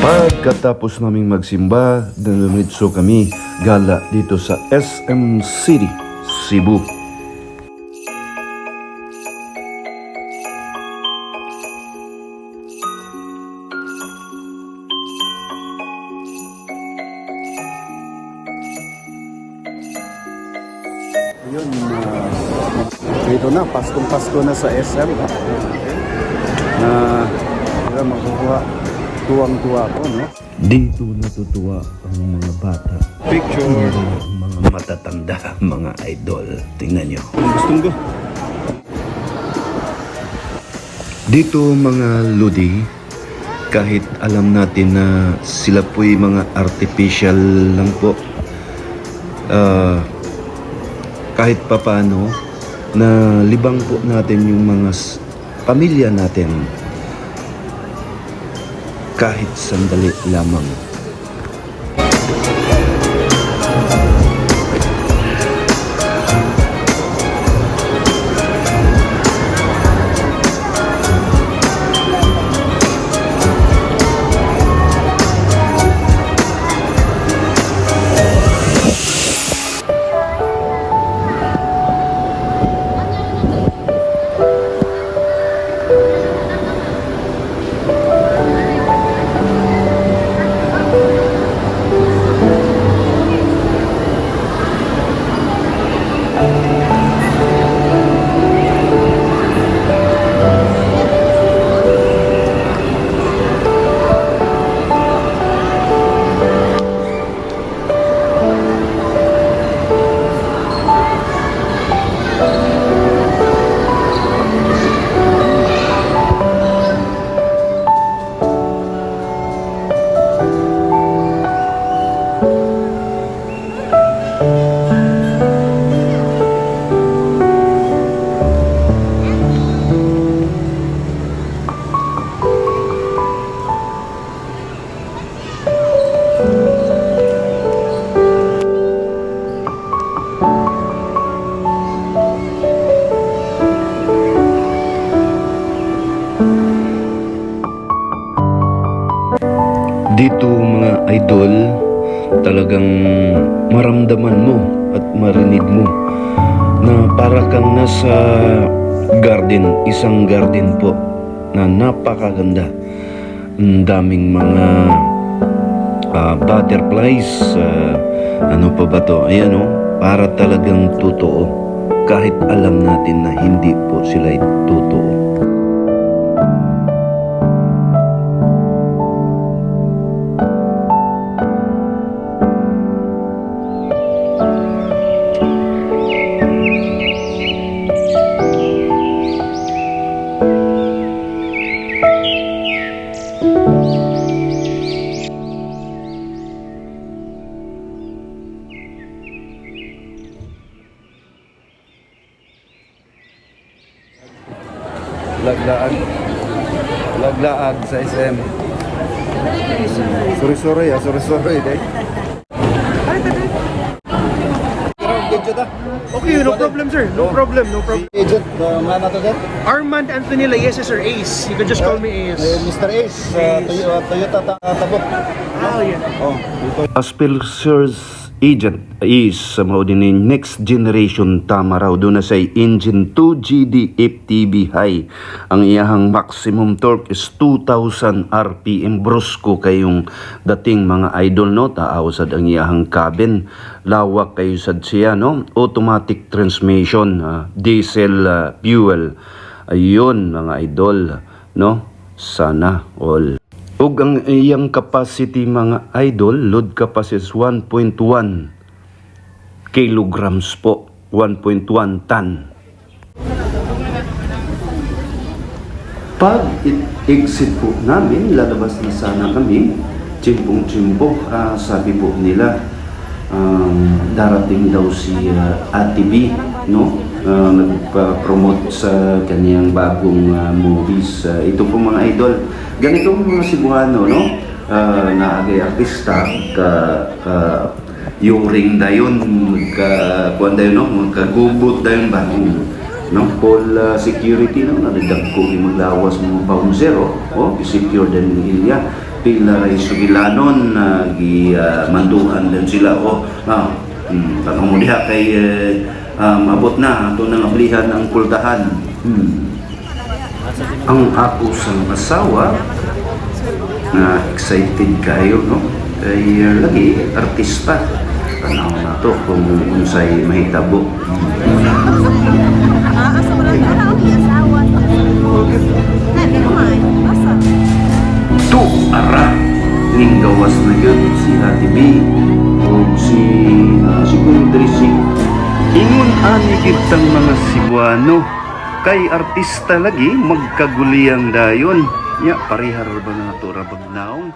Pagkatapos naming magsimba, dalimitso kami gala dito sa SM City, Cebu. Ayun, dito na, Pasko na sa SM. Makukuha, tuwang-tuwa ko, no? Dito natutuwa ang mga bata. Picture! Ang mga matatanda, mga idol. Tingnan nyo. Gustong ko. Dito mga lodi, kahit alam natin na sila po'y mga artificial lang po, kahit papano na libang po natin yung mga pamilya natin kahit sandali lamang. Dito mga idol, talagang maramdaman mo at marinig mo na para kang nasa garden, isang garden po na napakaganda. Ang daming mga butterflies, ano pa ba to? Ayan o, para talagang totoo. Kahit alam natin na hindi po sila totoo. Laglaag sa SM. Sorry deh. Okay, no problem, sir. No problem. Agent, man nato dyan? Armand Anthony Reyes, sir. Ace. You can just call me Ace. Mr. Ace, Toyota Tabok. Oh, yeah. Dito. Aspelser's agent is maudinin next generation tama raw doon na say engine 2GD FTB high. Ang iyahang maximum torque is 2000 RPM brusco kayong dating mga idol, no? Taaw sad ang iyahang cabin, lawak kayo sad siya, no? Automatic transmission, diesel fuel. Ayun mga idol, no? Sana all. Ug ang iyang capacity mga idol, load capacity is 1.1 kilograms po, 1.1 ton. Pag exit po namin, lalabas na sana kami, tsimpong-tsimpo, sabi po nila, darating daw si Ate B, no? Nagpa-promote sa kanyang bagong movies. Ito po mga idol, ganitong mga Cebuano, no? Naagay artista, yung ring dayon, kuwan dayon, no? Magkagubot dayon ba? No? Full security, no? Nadagdag ko yung maglawas mga pound zero, secure din yung ilya. pila ray sugilanon manduhan din sila tanong mo diha kay abot na ato nang ablihan ang kuldahan. Ang ako sang asawa na excited kayo no kay lagi artista tanaw na to kung unsay mahitabo. Asa mo lang na ang asawa. Pero man, basta. Tu ara ning gawas na gyud si Ate B o si Kundrisi. Ingon ani gid tang mga Cebuano kay artista lagi magkaguliyang dayon. Ya parihar ba na to ra bagnaong?